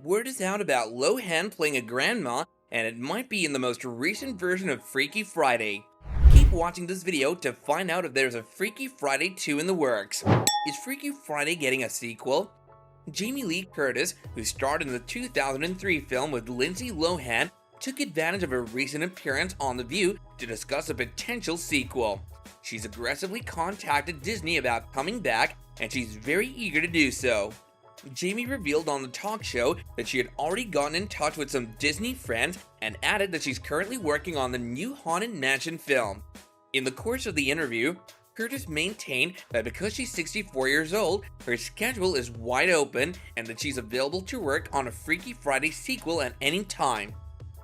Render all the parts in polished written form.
Word is out about Lohan playing a grandma, and it might be in the most recent version of Freaky Friday. Keep watching this video to find out if there's a Freaky Friday 2 in the works. Is Freaky Friday getting a sequel? Jamie Lee Curtis, who starred in the 2003 film with Lindsay Lohan, took advantage of her recent appearance on The View to discuss a potential sequel. She's aggressively contacted Disney about coming back, and she's very eager to do so. Jamie revealed on the talk show that she had already gotten in touch with some Disney friends and added that she's currently working on the new Haunted Mansion film. In the course of the interview, Curtis maintained that because she's 64 years old, her schedule is wide open and that she's available to work on a Freaky Friday sequel at any time.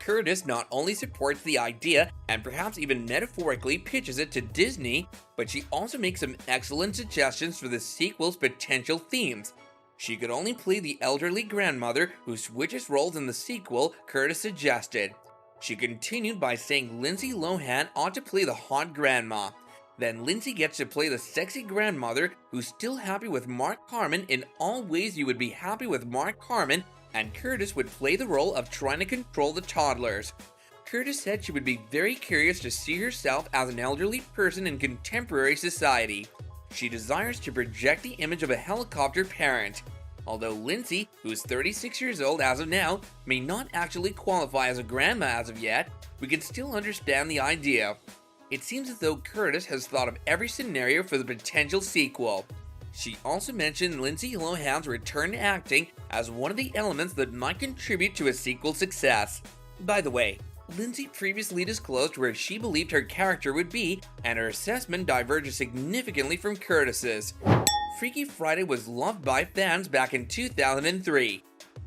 Curtis not only supports the idea and perhaps even metaphorically pitches it to Disney, but she also makes some excellent suggestions for the sequel's potential themes. She could only play the elderly grandmother who switches roles in the sequel, Curtis suggested. She continued by saying Lindsay Lohan ought to play the hot grandma. Then Lindsay gets to play the sexy grandmother who's still happy with Mark Harmon in all ways you would be happy with Mark Harmon, and Curtis would play the role of trying to control the toddlers. Curtis said she would be very curious to see herself as an elderly person in contemporary society. She desires to project the image of a helicopter parent. Although Lindsay, who is 36 years old as of now, may not actually qualify as a grandma as of yet, we can still understand the idea. It seems as though Curtis has thought of every scenario for the potential sequel. She also mentioned Lindsay Lohan's return to acting as one of the elements that might contribute to a sequel's success. By the way, Lindsay previously disclosed where she believed her character would be, and her assessment diverges significantly from Curtis's. Freaky Friday was loved by fans back in 2003.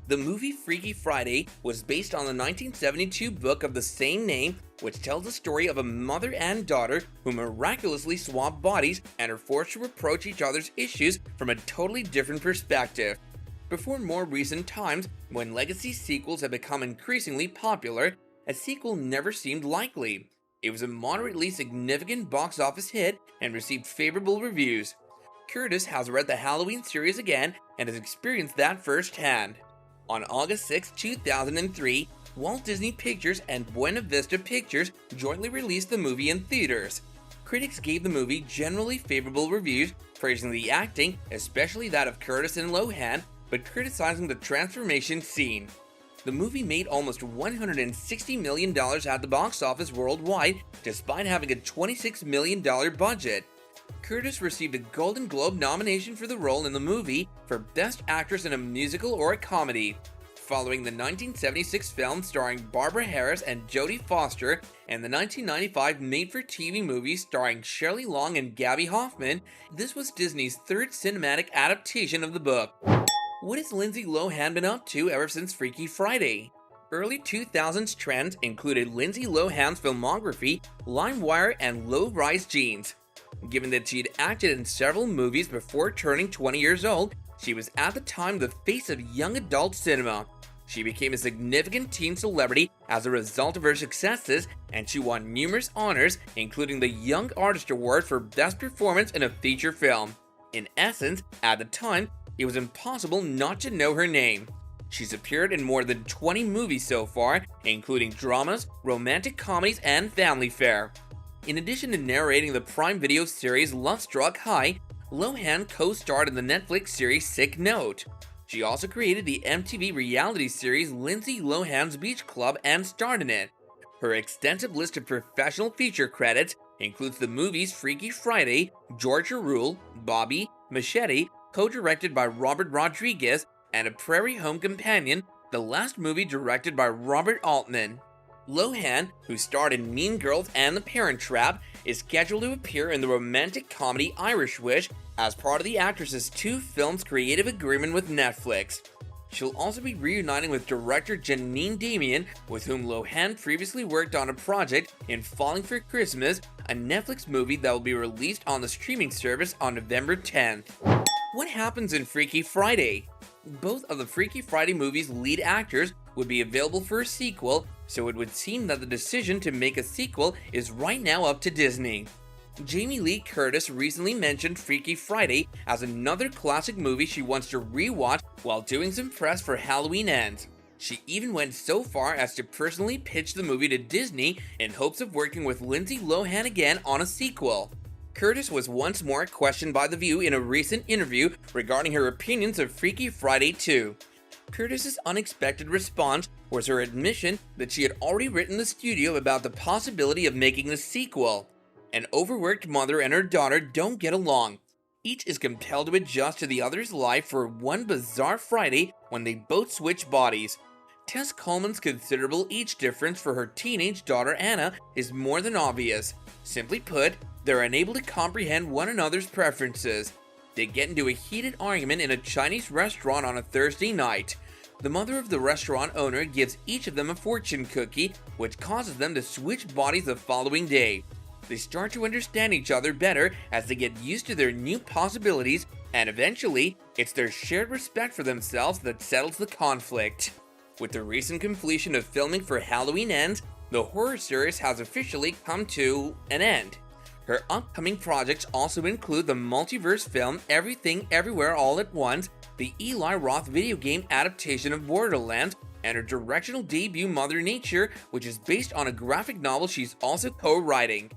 The movie Freaky Friday was based on the 1972 book of the same name, which tells the story of a mother and daughter who miraculously swap bodies and are forced to approach each other's issues from a totally different perspective. Before more recent times, when legacy sequels have become increasingly popular, a sequel never seemed likely. It was a moderately significant box office hit and received favorable reviews. Curtis has read the Halloween series again and has experienced that firsthand. On August 6, 2003, Walt Disney Pictures and Buena Vista Pictures jointly released the movie in theaters. Critics gave the movie generally favorable reviews, praising the acting, especially that of Curtis and Lohan, but criticizing the transformation scene. The movie made almost $160 million at the box office worldwide, despite having a $26 million budget. Curtis received a Golden Globe nomination for the role in the movie for Best Actress in a Musical or a Comedy. Following the 1976 film starring Barbara Harris and Jodie Foster, and the 1995 made-for-TV movie starring Shelley Long and Gabby Hoffman, this was Disney's third cinematic adaptation of the book. What has Lindsay Lohan been up to ever since Freaky Friday? Early 2000s trends included Lindsay Lohan's filmography, LimeWire, and low-rise jeans. Given that she had acted in several movies before turning 20 years old, she was at the time the face of young adult cinema. She became a significant teen celebrity as a result of her successes, and she won numerous honors, including the Young Artist Award for Best Performance in a Feature Film. In essence, at the time, it was impossible not to know her name. She's appeared in more than 20 movies so far, including dramas, romantic comedies, and family fare. In addition to narrating the Prime Video series Love Struck High, Lohan co-starred in the Netflix series Sick Note. She also created the MTV reality series Lindsay Lohan's Beach Club and starred in it. Her extensive list of professional feature credits includes the movies Freaky Friday, Georgia Rule, Bobby, Machete, co-directed by Robert Rodriguez, and A Prairie Home Companion, the last movie directed by Robert Altman. Lohan, who starred in Mean Girls and The Parent Trap, is scheduled to appear in the romantic comedy Irish Wish as part of the actress's 2 films creative agreement with Netflix. She'll also be reuniting with director Janine Damian, with whom Lohan previously worked on a project in Falling for Christmas, a Netflix movie that will be released on the streaming service on November 10th. What happens in Freaky Friday? Both of the Freaky Friday movie's lead actors would be available for a sequel, so it would seem that the decision to make a sequel is right now up to Disney. Jamie Lee Curtis recently mentioned Freaky Friday as another classic movie she wants to rewatch while doing some press for Halloween Ends. She even went so far as to personally pitch the movie to Disney in hopes of working with Lindsay Lohan again on a sequel. Curtis was once more questioned by The View in a recent interview regarding her opinions of Freaky Friday 2. Curtis's unexpected response was her admission that she had already written the studio about the possibility of making the sequel. An overworked mother and her daughter don't get along. Each is compelled to adjust to the other's life for one bizarre Friday when they both switch bodies. Tess Coleman's considerable age difference for her teenage daughter Anna is more than obvious. Simply put, they're unable to comprehend one another's preferences. They get into a heated argument in a Chinese restaurant on a Thursday night. The mother of the restaurant owner gives each of them a fortune cookie, which causes them to switch bodies the following day. They start to understand each other better as they get used to their new possibilities, and eventually, it's their shared respect for themselves that settles the conflict. With the recent completion of filming for Halloween Ends, the horror series has officially come to an end. Her upcoming projects also include the multiverse film Everything Everywhere All at Once, the Eli Roth video game adaptation of Borderlands, and her directorial debut Mother Nature, which is based on a graphic novel she's also co-writing.